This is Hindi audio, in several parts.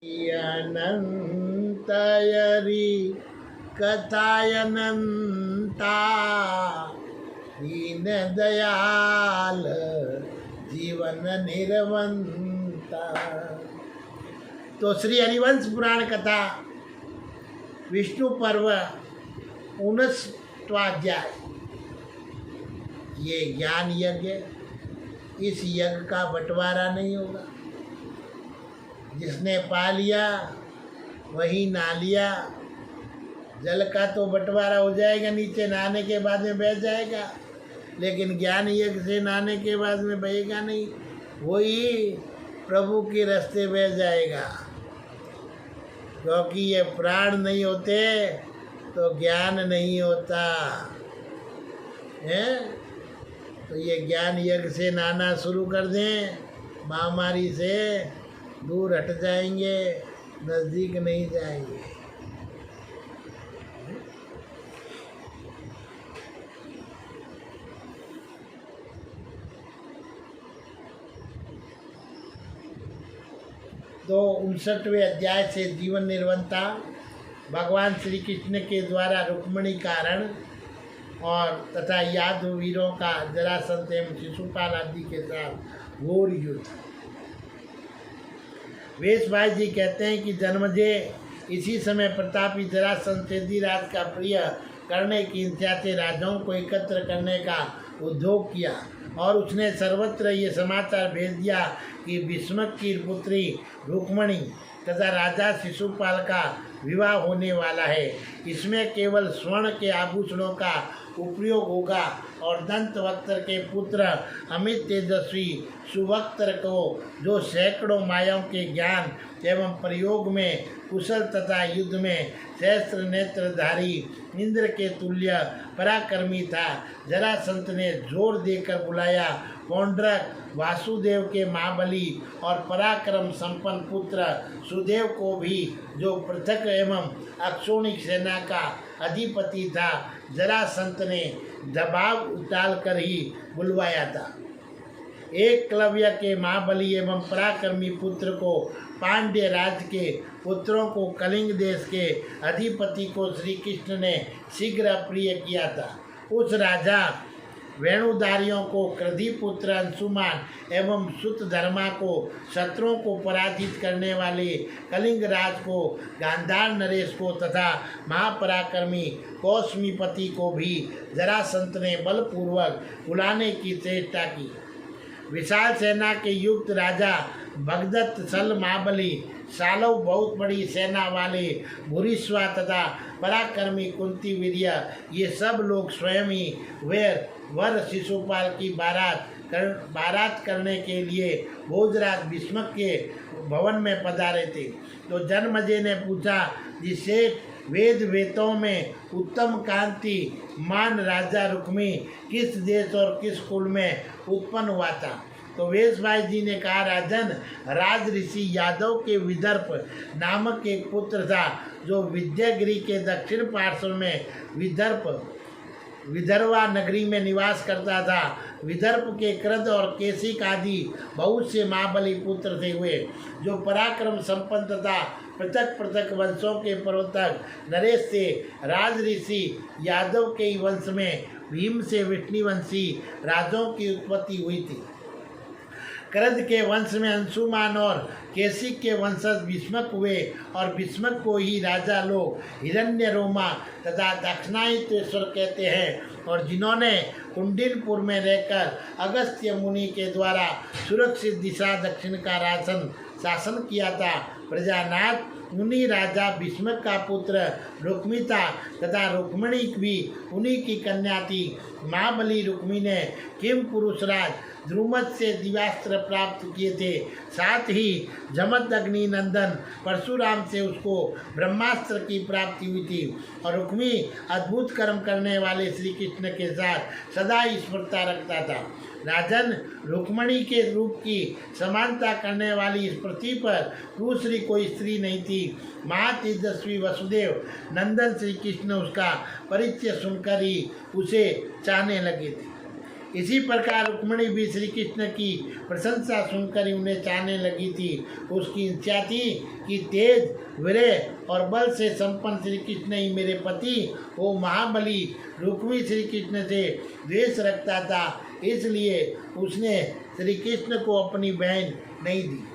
अनंतयरी कथायनंता दीन दयाल जीवन निर्वंता। तो श्री हरिवंश पुराण कथा विष्णु पर्व 19वां अध्याय। ये ज्ञान यज्ञ, इस यज्ञ का बंटवारा नहीं होगा। जिसने पा लिया वही नहा लिया। जल का तो बंटवारा हो जाएगा, नीचे नहाने के बाद में बह जाएगा, लेकिन ज्ञान यज्ञ से नहाने के बाद में बहेगा नहीं, वही प्रभु के रास्ते बह जाएगा। क्योंकि ये प्राण नहीं होते तो ज्ञान नहीं होता है। तो ये ज्ञान यज्ञ से नहाना शुरू कर दें, महामारी से दूर हट जाएंगे, नज़दीक नहीं जाएंगे। तो 59वें अध्याय से जीवन निर्वंता भगवान श्री कृष्ण के द्वारा रुक्मिणी कारण और तथा यादव वीरों का जरासंध एवं शिशुपाल आदि के साथ घोर युद्ध। वेश भाई जी कहते हैं कि जन्मजय इसी समय प्रतापी जरासंध सिद्धिराज का प्रिय करने की इच्छा से राजाओं को एकत्र करने का उद्योग किया और उसने सर्वत्र ये समाचार भेज दिया कि भीष्मक की पुत्री रुक्मिणी तथा राजा शिशुपाल का विवाह होने वाला है। इसमें केवल स्वर्ण के आभूषणों का उपयोग होगा और दंतवक्त्र के पुत्र अमित तेजस्वी सुवक्त्र को, जो सैकड़ों मायाओं के ज्ञान एवं प्रयोग में कुशल तथा युद्ध में सहस्त्र नेत्रधारी इंद्र के तुल्य पराक्रमी था, जरासंध ने जोर देकर बुलाया। पौंड्रक वासुदेव के महाबली और पराक्रम संपन्न पुत्र सुदेव को भी, जो पृथक एवं अक्षोणिक सेना का अधिपति था, जरासंध ने दबाव डालकर ही बुलवाया था। एकलव्य के महाबली एवं पराक्रमी पुत्र को, पांड्य राज के पुत्रों को, कलिंग देश के अधिपति को श्री कृष्ण ने शीघ्र प्रिय किया था। उस राजा वेणुधारियों को, क्रधि पुत्र अंशुमान एवं सुतधर्मा को, शत्रुओं को पराजित करने वाले कलिंग राज को, गांधार नरेश को तथा महापराक्रमी कौशमीपति को भी जरासंध ने बलपूर्वक बुलाने की चेष्टा की। विशाल सेना के युक्त राजा भगदत्त, सल महाबली, सालव बहुत बड़ी सेना वाले भूरिश्वा तथा पराक्रमी कुंती वीर्य, ये सब लोग स्वयं ही वर शिशुपाल की बारात करने के लिए भोजराज भीष्मक के भवन में पधारे थे। तो जन्मजय ने पूछा, जिसे वेद वेदों में उत्तम कांति मान राजा रुक्मी किस देश और किस कुल में उत्पन्न हुआ था? तो वेश भाई जी ने कहा, राजन, राज ऋषि यादव के विदर्भ नामक एक पुत्र था, जो विद्यागिरी के दक्षिण पार्श्व में विदर्भा नगरी में निवास करता था। विदर्भ के कृत और केशिक आदि बहुत से महाबली पुत्र थे हुए, जो पराक्रम संपन्न तथा पृथक पृथक वंशों के प्रवर्तक नरेश से राज ऋषि यादव के वंश में भीम से विष्णुवंशी राजों की उत्पत्ति हुई थी। कृत के वंश में अंशुमान और केशिक के वंशज भीष्मक हुए और भीष्मक को ही राजा लोग हिरण्यरोमा तथा दक्षिणायनेश्वर कहते हैं, और जिन्होंने कुंडिनपुर में रहकर अगस्त्य मुनि के द्वारा सुरक्षित दिशा दक्षिण का शासन किया था। प्रजानाथ मुनि राजा भीष्मक का पुत्र रुक्मी था तथा रुक्मिणी भी उन्हीं की कन्या थी। महाबली रुक्मी ने किम पुरुषराज द्रुमद से दिव्यास्त्र प्राप्त किए थे। साथ ही जमदग्नि नंदन परशुराम से उसको ब्रह्मास्त्र की प्राप्ति हुई थी, और रुक्मी अद्भुत कर्म करने वाले श्री कृष्ण के साथ सदा स्मृता रखता था। राजन, रुक्मिणी के रूप की समानता करने वाली इस पृथ्वी पर दूसरी कोई स्त्री नहीं थी। महातेजस्वी वसुदेव नंदन श्री कृष्ण उसका परिचय सुनकर ही उसे चाहने लगे थे। इसी प्रकार रुक्मिणी भी श्री कृष्ण की प्रशंसा सुनकर ही उन्हें चाहने लगी थी। उसकी इच्छा थी कि तेज वीर्य और बल से संपन्न श्री कृष्ण ही मेरे पति हो। महाबली रुक्मी श्री कृष्ण से द्वेष रखता था, इसलिए उसने श्री कृष्ण को अपनी बहन नहीं दी।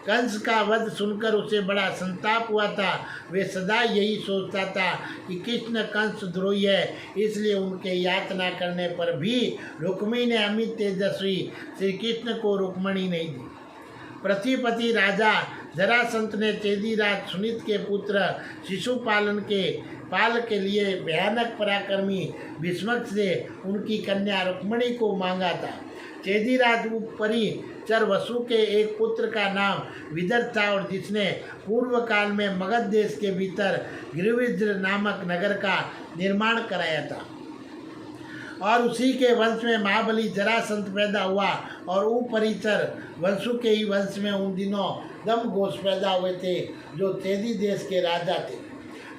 कंस का वध सुनकर उसे बड़ा संताप हुआ था। वे सदा यही सोचता था कि कृष्ण कंस द्रोही है, इसलिए उनके यातना करने पर भी रुक्मी ने अमित तेजस्वी श्री कृष्ण को रुक्मणी नहीं दी। पृथ्वीपति राजा जरासंत ने चेदीराज सुनीत के पुत्र शिशुपाल के लिए भयानक पराक्रमी भीष्मक से उनकी कन्या रुक्मणी को मांगा था। चेदीराज परिचर वसु के एक पुत्र का नाम विदर था और जिसने पूर्व काल में मगध देश के भीतर गिरिविद्र नामक नगर का निर्माण कराया था और उसी के वंश में महाबली जरासंत पैदा हुआ और उपरिचर वंशु के ही वंश में उन दिनों दमघोष पैदा हुए थे जो चेदी देश के राजा थे।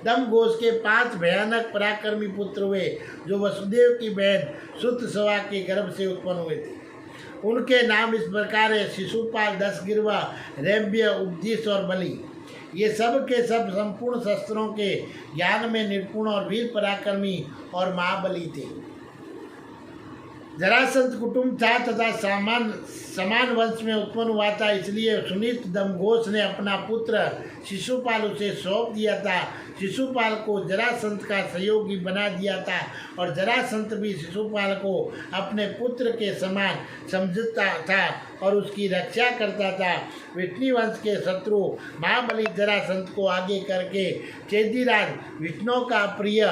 दमघोष के 5 भयानक पराक्रमी पुत्र हुए जो वसुदेव की बहन सुतसवा के गर्भ से उत्पन्न हुए थे। उनके नाम इस प्रकार है: शिशुपाल, दशगिरवा, रैव्य, उपदिश और बलि। ये सब के सब संपूर्ण शस्त्रों के ज्ञान में निपुण और वीर पराक्रमी और महाबली थे। जरासंत कुटुंब था तथा समान वंश में उत्पन्न हुआ था, इसलिए सुनीत दमघोष ने अपना पुत्र शिशुपाल उसे सौंप दिया था। शिशुपाल को जरासंत का सहयोगी बना दिया था और जरासंत भी शिशुपाल को अपने पुत्र के समान समझता था और उसकी रक्षा करता था। विष्णु वंश के शत्रु महाबली जरासंत को आगे करके चेदीराज विष्णु का प्रिय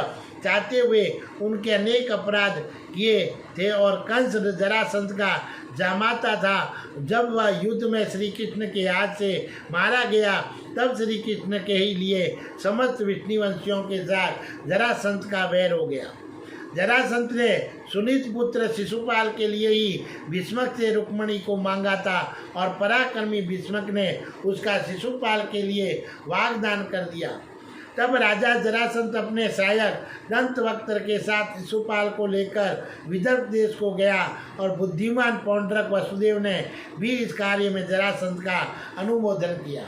चाहते हुए उनके अनेक अपराध किए थे और कंस जरासंत का जामाता था। जब वह युद्ध में श्री कृष्ण के हाथ से मारा गया तब श्री कृष्ण के ही लिए समस्त विष्णुवंशियों के साथ जरासंत का वैर हो गया। जरासंत ने सुनीत पुत्र शिशुपाल के लिए ही भीष्मक से रुक्मणी को मांगा था और पराक्रमी भीष्मक ने उसका शिशुपाल के लिए वाग्दान कर दिया। तब राजा जरासंत अपने सहायक दंतवक्त्र के साथ शिशुपाल को लेकर विदर्भ देश को गया और बुद्धिमान पौंड्रक वसुदेव ने भी इस कार्य में जरासंत का अनुमोदन किया।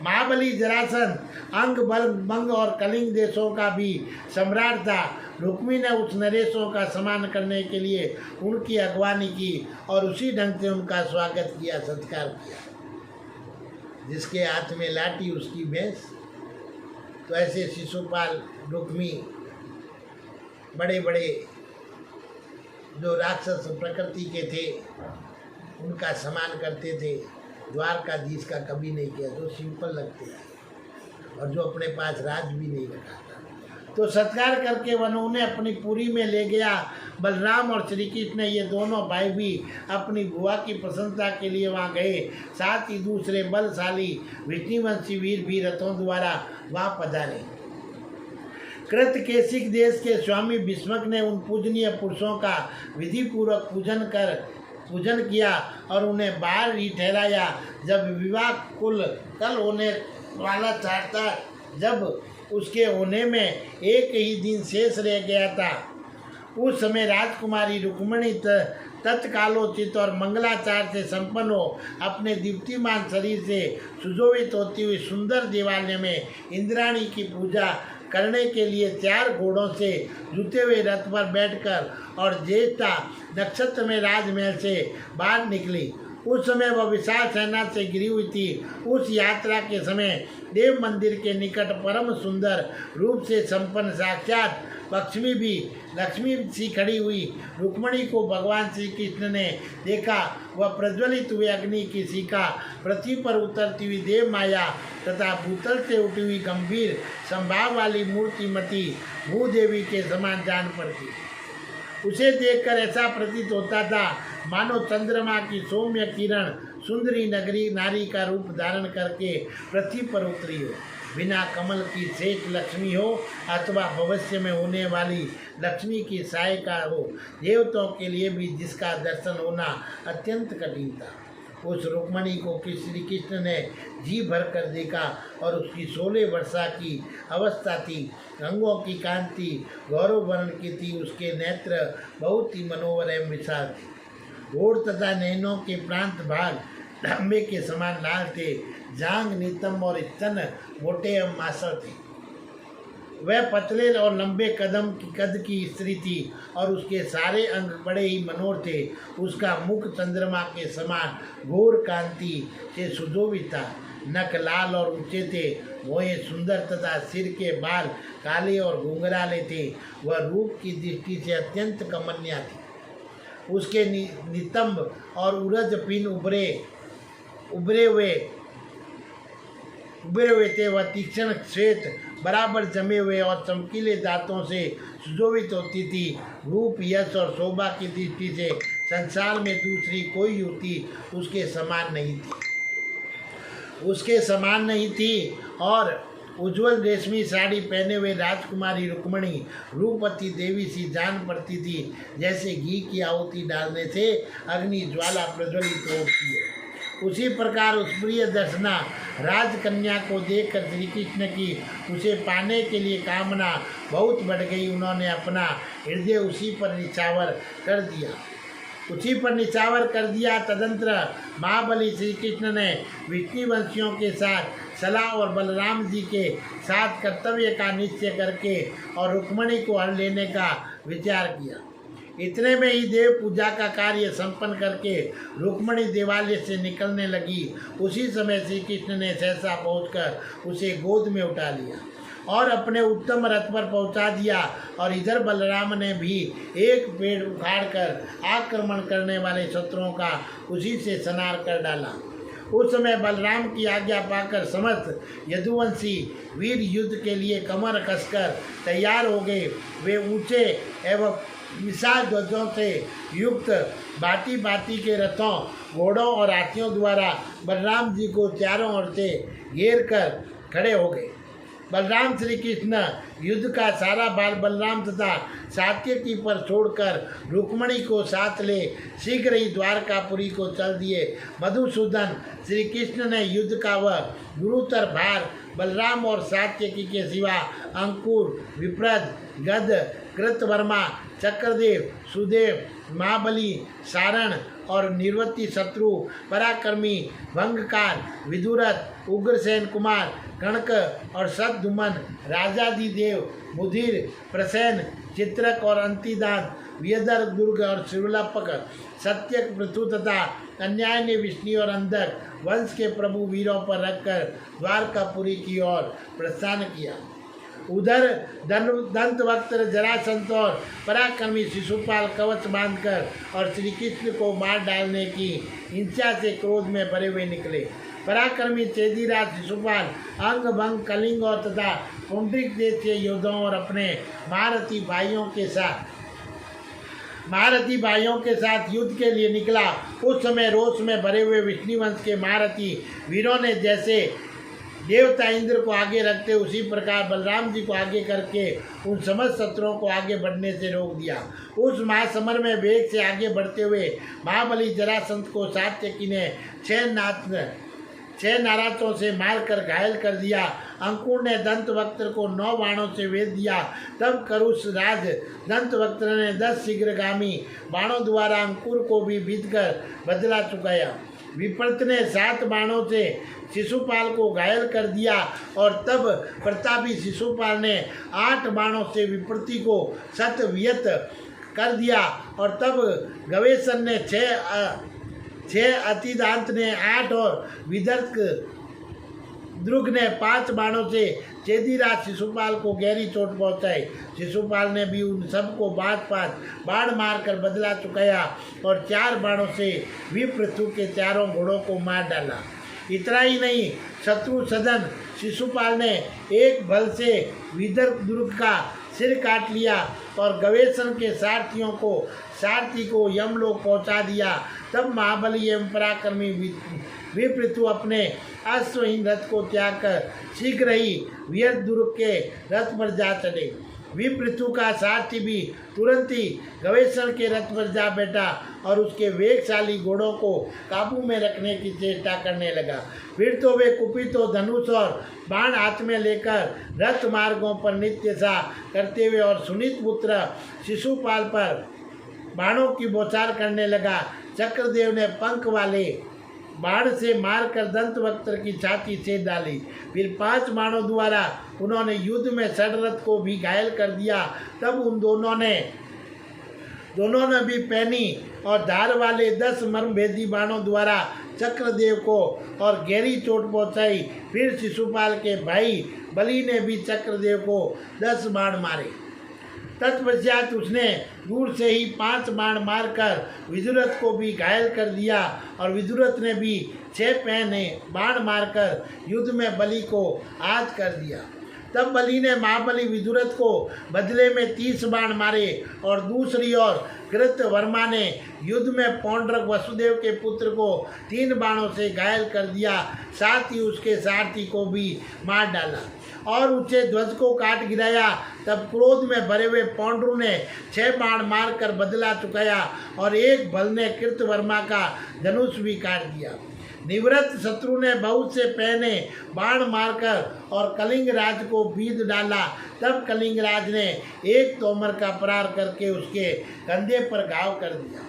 महाबली जरासंत अंग, बंग और कलिंग देशों का भी सम्राट था। रुक्मी ने उस नरेशों का सम्मान करने के लिए उनकी अगवानी की और उसी ढंग से उनका स्वागत किया, सत्कार किया। जिसके हाथ में लाठी उसकी भैंस, तो ऐसे शिशुपाल, रुक्मी बड़े बड़े जो राक्षस प्रकृति के थे उनका सम्मान करते थे। द्वारकाधीश का कभी नहीं किया, जो सिंपल लगते थे और जो अपने पास राज भी नहीं रखा था। तो सत्कार करके वह उन्हें अपनी पुरी में ले गया। बलराम और श्री कृष्ण ये दोनों भाई भी अपनी बुआ की प्रशंसा के लिए वहाँ गए। साथ ही दूसरे बलशाली विष्णुवंशी वीर भी रथों द्वारा वहाँ पधारे। कृतकेशिक देश के स्वामी भीष्मक ने उन पूजनीय पुरुषों का विधि पूर्वक पूजन किया और उन्हें बाहर ही ठहराया। जब विवाह कल होने वाला था, जब उसके होने में एक ही दिन शेष रह गया था, उस समय राजकुमारी रुक्मिणी तत्कालोचित और मंगलाचार से संपन्न हो अपने दीप्तिमान शरीर से सुशोभित होती हुई सुंदर देवालय में इंद्राणी की पूजा करने के लिए 4 घोड़ों से जुते हुए रथ पर बैठकर और ज्येष्ठा नक्षत्र में राजमहल से बाहर निकली। उस समय वह विशाल सेना से घिरी हुई थी। उस यात्रा के समय देव मंदिर के निकट परम सुंदर रूप से संपन्न साक्षात लक्ष्मी सी खड़ी हुई रुक्मिणी को भगवान श्री कृष्ण ने देखा। वह प्रज्वलित हुए अग्नि की शिखा, पृथ्वी पर उतरती हुई देव माया तथा भूतल से उठी हुई गंभीर संभाव वाली मूर्तिमती भूदेवी के समान जान पड़ती। उसे देखकर ऐसा प्रतीत होता था मानो चंद्रमा की सौम्य किरण सुंदरी नगरी नारी का रूप धारण करके पृथ्वी पर उतरी हो। बिना कमल की श्रेष्ठ लक्ष्मी हो अथवा भविष्य में होने वाली लक्ष्मी की सहायिका हो, देवताओं के लिए भी जिसका दर्शन होना अत्यंत कठिन था। उस रुक्मणी को कि श्री कृष्ण ने जी भर कर देखा और उसकी 16 वर्षा की अवस्था थी। अंगों की कांति गौरव वर्ण की थी। उसके नेत्र बहुत ही मनोहर एवं विशाल थे। ओठ तथा नैनों के प्रांत भाग तांबे के समान लाल थे। जांग नितंब और स्तन मोटे एवं मांसल थे। वह पतले और लंबे कद की स्त्री थी और उसके सारे अंग बड़े ही मनोहर थे। उसका मुख चंद्रमा के समान घोर कांति से सुशोभित था। नख लाल और ऊंचे थे। मोहे सुंदर तथा सिर के बाल काले और घुंघराले थे। वह रूप की दृष्टि से अत्यंत कमनीय थी। उसके नितंब और उरज पिन उभरे हुए थे। वह तीक्ष्ण श्वेत बराबर जमे हुए और चमकीले दांतों से सुशोभित होती थी। रूप, यश और शोभा की दृष्टि से संसार में दूसरी कोई युवती उसके समान नहीं थी। और उज्जवल रेशमी साड़ी पहने हुए राजकुमारी रुक्मणी रूपवती देवी सी जान पड़ती थी, जैसे घी की आहुति डालने से अग्नि ज्वाला प्रज्वलित होती है। उसी प्रकार उस प्रिय दर्शना राजकन्या को देखकर श्री कृष्ण की उसे पाने के लिए कामना बहुत बढ़ गई। उन्होंने अपना हृदय उसी पर निछावर कर दिया। तदंतर महाबली श्री कृष्ण ने विष्णुवंशियों के साथ सलाह और बलराम जी के साथ कर्तव्य का निश्चय करके और रुक्मणी को हर लेने का विचार किया। इतने में ही देव पूजा का कार्य संपन्न करके रुक्मणी देवालय से निकलने लगी। उसी समय श्री कृष्ण ने सहसा पहुंचकर उसे गोद में उठा लिया और अपने उत्तम रथ पर पहुंचा दिया। और इधर बलराम ने भी एक पेड़ उखाड़कर आक्रमण करने वाले शत्रुओं का उसी से संहार कर डाला। उस समय बलराम की आज्ञा पाकर समस्त यदुवंशी वीर युद्ध के लिए कमर कसकर तैयार हो गए। वे ऊंचे एवं विशाल ध्वजों से युक्त भांति भांति के रथों, घोड़ों और हाथियों द्वारा बलराम जी को चारों ओर से घेर कर खड़े हो गए। बलराम श्री कृष्ण युद्ध का सारा भार बलराम तथा सात्यकी पर छोड़कर रुक्मणी को साथ ले शीघ्र ही द्वारकापुरी को चल दिए। मधुसूदन श्री कृष्ण ने युद्ध का वह गुरुतर भार बलराम और सात्यकी के सिवा अंकुर, विप्रद, गद, कृतवर्मा, चक्रदेव, सुदेव, महाबली, सारण और निर्वती शत्रु, पराक्रमी, भंगकार, विदुरथ, उग्रसेन कुमार, कणक और सद्दुमन, राजादिदेव, मुधिर, प्रसेन, चित्रक और अंतिदांत, व्यदर, दुर्ग और शिवलपक, सत्यक, पृथु तथा अन्याय ने विष्णु और अंधक वंश के प्रभु वीरों पर रखकर द्वारकापुरी की ओर प्रस्थान किया। उधर दंतवक्त जरासंत और पराक्रमी शिशुपाल कवच बांधकर और श्री कृष्ण को मार डालने की हिंसा से क्रोध में भरे हुए निकले। पराक्रमी चेदीराज शिशुपाल अंग भंग, कलिंग और तथा पुंडरिक देश के योद्धाओं और अपने महारथी भाइयों के साथ युद्ध के लिए निकला। उस समय रोष में भरे हुए विष्णुवंश के महारथी वीरों ने जैसे देवता इंद्र को आगे रखते उसी प्रकार बलराम जी को आगे करके उन समस्त शत्रुओं को आगे बढ़ने से रोक दिया। उस महासमर में वेग से आगे बढ़ते हुए महाबली जरासंत को सात्यकी ने 6 नाराजों से मारकर घायल कर दिया। अंकुर ने दंतवक्त्र को 9 बाणों से वेध दिया। तब करुष राज दंतवक्त्र ने 10 शीघ्रगामी बाणों द्वारा अंकुर को भी बीतकर बदला चुकाया। विप्रत ने 7 बाणों से शिशुपाल को घायल कर दिया और तब प्रतापी शिशुपाल ने 8 बाणों से विप्रति को शतवियत कर दिया। और तब गवेशन ने 6 अतिदांत ने 8 और विदर्क द्रुग ने 5 बाणों से चेदीराज शिशुपाल को गहरी चोट पहुंचाई। शिशुपाल ने भी उन सबको 5 बाण मारकर बदला चुकाया और 4 बाणों से विप्रथु के 4 घोड़ों को मार डाला। इतना ही नहीं, शत्रु सदन शिशुपाल ने एक बल से विदर्भ दुर्ग का सिर काट लिया और गवेशन के सारथी को यमलोक पहुंचा दिया। तब महाबली एवं पराक्रमी विप्रथु अपने अश्वहीन रथ को त्याग कर शीघ्र ही वियत दुर्ग के रथ पर जा चढ़े विपृथु का सारथी भी तुरंत ही गवेषण के रथ पर जा बैठा और उसके वेगशाली घोड़ों को काबू में रखने की चेष्टा करने लगा। फिर तो वे कुपितो धनुष और बाण हाथ में लेकर रथ मार्गों पर नित्य सा करते हुए और सुनीत पुत्र शिशुपाल पर बाणों की बौछार करने लगा। चक्रदेव ने पंख वाले बाण से मारकर दंतवक्त्र की छाती छेद डाली। फिर 5 बाणों द्वारा उन्होंने युद्ध में षडरथ को भी घायल कर दिया। तब उन दोनों ने भी पैनी और धार वाले 10 मर्मभेदी बाणों द्वारा चक्रदेव को और गहरी चोट पहुंचाई। फिर शिशुपाल के भाई बलि ने भी चक्रदेव को 10 बाण मारे। तत्पश्चात उसने दूर से ही 5 बाण मारकर विदुरथ को भी घायल कर दिया और विदुरथ ने भी 6 पैने बाण मारकर युद्ध में बलि को आहत कर दिया। तब बलि ने महाबली विदुरथ को बदले में 30 बाण मारे और दूसरी ओर कृतवर्मा ने युद्ध में पौंड्रक वसुदेव के पुत्र को 3 बाणों से घायल कर दिया। साथ ही उसके सारथी को भी मार डाला और ऊंचे ध्वज को काट गिराया। तब क्रोध में भरे हुए पौंड्रू ने 6 बाण मारकर बदला चुकाया और एक बल ने कृतवर्मा का धनुष भी काट दिया। निवृत्त शत्रु ने बहुत से पहने बाण मारकर और कलिंग राज को बीध डाला। तब कलिंग राज ने एक तोमर का प्रहार करके उसके कंधे पर घाव कर दिया।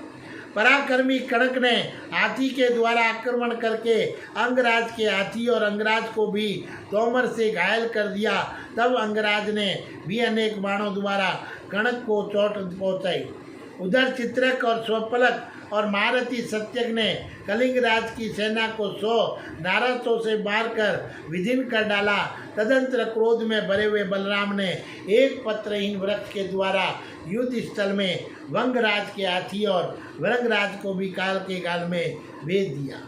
पराक्रमी कणक ने हाथी के द्वारा आक्रमण करके अंगराज के हाथी और अंगराज को भी तोमर से घायल कर दिया। तब अंगराज ने भी अनेक बाणों द्वारा कणक को चोट पहुंचाई। उधर चित्रक और स्वपलक और महारथी सत्यज्ञ ने कलिंगराज की सेना को 100 नाराजों से मारकर विदीर्ण कर डाला। तदंतर क्रोध में भरे हुए बलराम ने एक पत्रहीन वृक्ष के द्वारा युद्ध स्थल में वंगराज के हाथी और वरंगराज को भी काल के गाल में भेज दिया।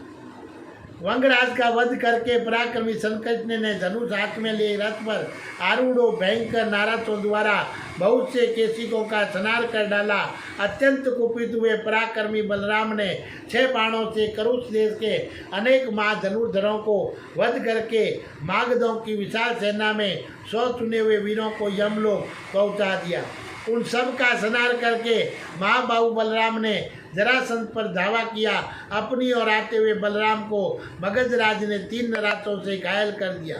वंगराज का वध करके पराक्रमी संकटने ने धनुष हाथ में ले रथ पर आरूढ़ो भयंकर नाराजों द्वारा बहुत से केसिकों का संहार कर डाला। अत्यंत कुपित हुए पराक्रमी बलराम ने 6 बाणों से करुष देश के अनेक महाधनुर्धरों को वध करके मागधों की विशाल सेना में 100 चुने हुए वीरों को यमलोक पहुंचा दिया। उन सब का संहार करके महाबाहु बलराम ने जरासंध पर धावा किया। अपनी ओर आते हुए बलराम को मगधराज ने 3 नरातों से घायल कर दिया।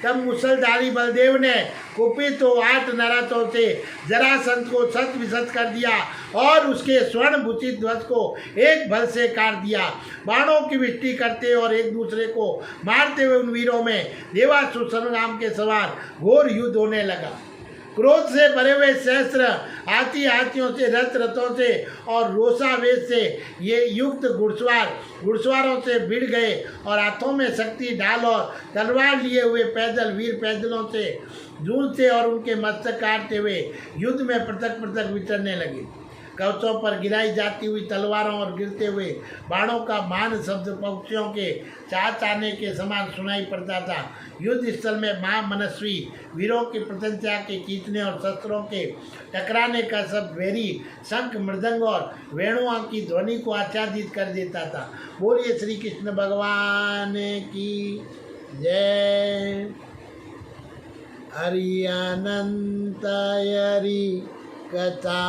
तब मुसलधारी बलदेव ने कुपित 8 नरातों से जरासंध को शत विशत कर दिया और उसके स्वर्ण भूषित ध्वज को एक बल से काट दिया। बाणों की वृष्टि करते और एक दूसरे को मारते हुए उन वीरों में देवासुर संग्राम के सवार घोर युद्ध होने लगा। क्रोध से भरे हुए सहस्त्र हाथियों से रथों से और रोषावेश से ये युक्त घुड़सवारों से भिड़ गए और हाथों में शक्ति ढाल और तलवार लिए हुए पैदल वीर पैदलों से जूझते और उनके मस्तक काटते हुए युद्ध में पृथक पृथक विचरने लगे। कवचों पर गिराई जाती हुई तलवारों और गिरते हुए बाणों का मान शब्द पक्षियों के चाचाने के समान सुनाई पड़ता था। युद्ध स्थल में महामनस्वी वीरों की प्रशंसा के खींचने और शस्त्रों के टकराने का शब्द भैरी शंख मृदंग और वेणुओं की ध्वनि को आच्छादित कर देता था। बोलिए श्री कृष्ण भगवान की जय। हरि अनंत हरि कथा।